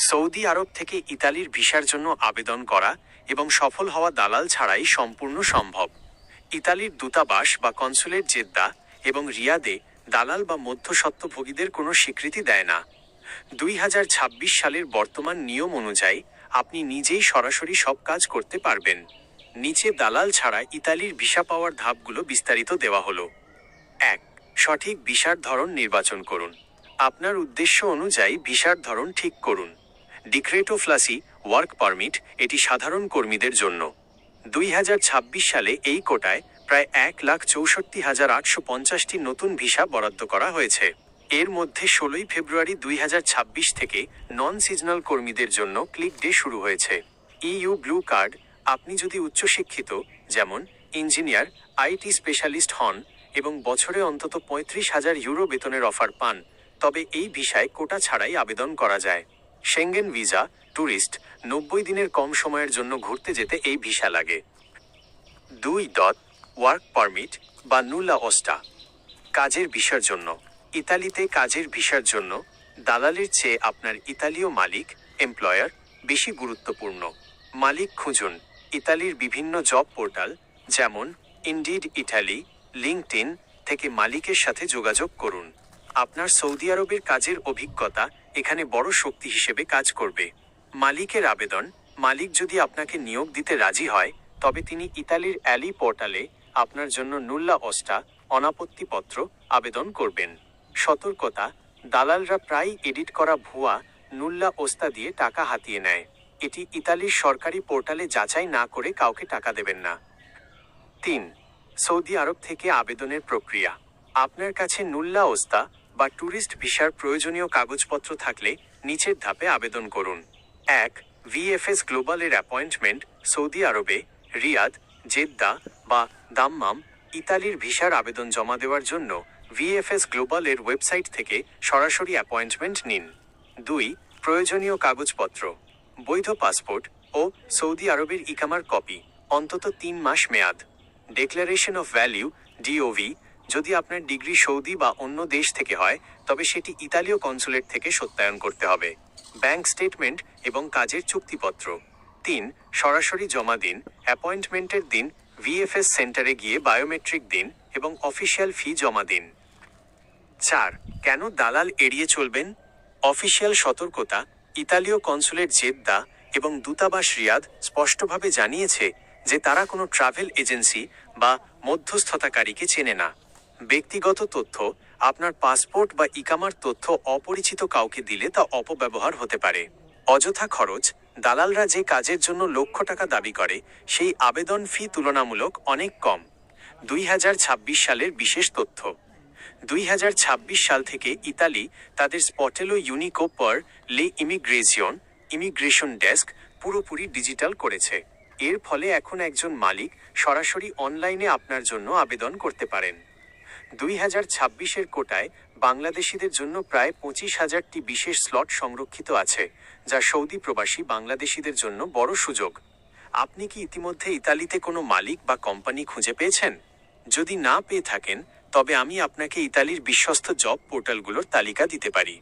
Saudi আরব থেকে ইতালির ভিসার জন্য আবেদন করা এবং সফল হওয়া দালাল ছাড়াই সম্পূর্ণ সম্ভব। ইতালির দূতাবাস বা কনসুলেট জেদ্দা এবং রিয়াদে দালাল বা মধ্যস্বত্বভোগীদের কোনো স্বীকৃতি দেয় না। 2026 সালের বর্তমান নিয়ম অনুযায়ী আপনি নিজেই সরাসরি সব কাজ করতে পারবেন। নিচে দালাল ছাড়া ইতালির ভিসা পাওয়ার ধাপগুলো বিস্তারিত দেওয়া হলো। 1. সঠিক ভিসার ধরন নির্বাচন করুন। আপনার উদ্দেশ্য অনুযায়ী ভিসার ধরন ঠিক করুন। ডিক্রেটো ফ্লাসি ওয়ার্ক পারমিট, এটি সাধারণ কর্মীদের জন্য। 2026 সালে এই কোটায় প্রায় 1,64,850টি নতুন ভিসা বরাদ্দ করা হয়েছে। এর মধ্যে 16 ফেব্রুয়ারি 2026 থেকে নন সিজনাল কর্মীদের জন্য ক্লিক ডে শুরু হয়েছে। ইইউ ব্লু কার্ড, আপনি যদি উচ্চশিক্ষিত যেমন ইঞ্জিনিয়ার, আইটি স্পেশালিস্ট হন এবং বছরে অন্তত 35,000 ইউরো বেতনের অফার পান, তবে এই ভিসায় কোটা ছাড়াই আবেদন করা যায়। সেঙ্গেন ভিসা, ট্যুরিস্ট, 90 দিনের কম সময়ের জন্য ঘুরতে যেতে এই ভিসা লাগে। 2. ওয়ার্ক পারমিট বা নুলা ওস্টা, কাজের ভিসার জন্য। ইতালিতে কাজের ভিসার জন্য দালালের চেয়ে আপনার ইতালীয় মালিক এমপ্লয়ার বেশি গুরুত্বপূর্ণ। মালিক খুঁজুন। ইতালির বিভিন্ন জব পোর্টাল যেমন ইনডিড ইটালি, লিঙ্কডইন থেকে মালিকের সাথে যোগাযোগ করুন। আপনার সৌদি আরবের কাজের অভিজ্ঞতা এখানে বড় শক্তি হিসেবে কাজ করবে। মালিকের আবেদন, মালিক যদি আপনাকে নিয়োগ দিতে রাজি হয় তবে তিনি ইতালির অ্যালি পোর্টালে আপনার জন্য নুল্লা ওস্টা অনাপত্তিপত্র আবেদন করবেন। সতর্কতা, দালালরা প্রায় এডিট করা ভুয়া নুল্লা ওস্তা দিয়ে টাকা হাতিয়ে নেয়। এটি ইতালির সরকারি পোর্টালে যাচাই না করে কাউকে টাকা দেবেন না। 3. সৌদি আরব থেকে আবেদনের প্রক্রিয়া। আপনার কাছে নুল্লা ওস্তা বা ট্যুরিস্ট ভিসার প্রয়োজনীয় কাগজপত্র থাকলে নিচের ধাপে আবেদন করুন। 1. VFS গ্লোবালের appointment. সৌদি আরবে রিয়াদ, জেদ্দা বা দাম্মাম ইতালির ভিসার আবেদন জমা দেওয়ার জন্য ভিএফএস গ্লোবালের ওয়েবসাইট থেকে সরাসরি অ্যাপয়েন্টমেন্ট নিন। 2. প্রয়োজনীয় কাগজপত্র, বৈধ পাসপোর্ট ও সৌদি আরবের ইকামার কপি, অন্তত 3 মাস মেয়াদ। ডিক্লারেশন অফ ভ্যালু ডিওভি, যদি আপনার ডিগ্রি সৌদি বা অন্য দেশ থেকে হয় তবে সেটি ইতালীয় কনসুলেট থেকে সত্যায়ন করতে হবে। ব্যাংক স্টেটমেন্ট এবং কাজের চুক্তিপত্র। 3. সরাসরি জমা দিন। অ্যাপয়েন্টমেন্টের দিন ভিএফএস সেন্টারে গিয়ে বায়োমেট্রিক দিন এবং অফিসিয়াল ফি জমা দিন। 4. কেন দালাল এড়িয়ে চলবেন? অফিসিয়াল সতর্কতা, ইতালীয় কনসুলেট জেদ্দা এবং দূতাবাস রিয়াদ স্পষ্টভাবে জানিয়েছে যে তারা কোনো ট্রাভেল এজেন্সি বা মধ্যস্থতাকারীকে চেনে না। ব্যক্তিগত তথ্য, আপনার পাসপোর্ট বা ইকামার তথ্য অপরিচিত কাউকে দিলে তা অপব্যবহার হতে পারে। অযথা খরচ, দালালরা যে কাজের জন্য লক্ষ টাকা দাবি করে সেই আবেদন ফি তুলনামূলক অনেক কম। 2026 সালের বিশেষ তথ্য। 2026 সাল থেকে ইতালি তাদের স্পটেলো ইউনিকো পার লে ইমিগ্রেশন ডেস্ক পুরোপুরি ডিজিটাল করেছে। এর ফলে এখন একজন মালিক সরাসরি অনলাইনে আপনার জন্য আবেদন করতে পারেন। 2026-এর কোটায় বাংলাদেশিদের জন্য প্রায় 25,000টি বিশেষ স্লট সংরক্ষিত আছে, যা সৌদি প্রবাসী বাংলাদেশিদের জন্য বড় সুযোগ। আপনি কি ইতিমধ্যে ইতালিতে কোনো মালিক বা কোম্পানি খুঁজে পেয়েছেন? যদি না পেয়ে থাকেন তবে আমি আপনাকে ইতালির বিশ্বস্ত জব পোর্টালগুলোর তালিকা দিতে পারি।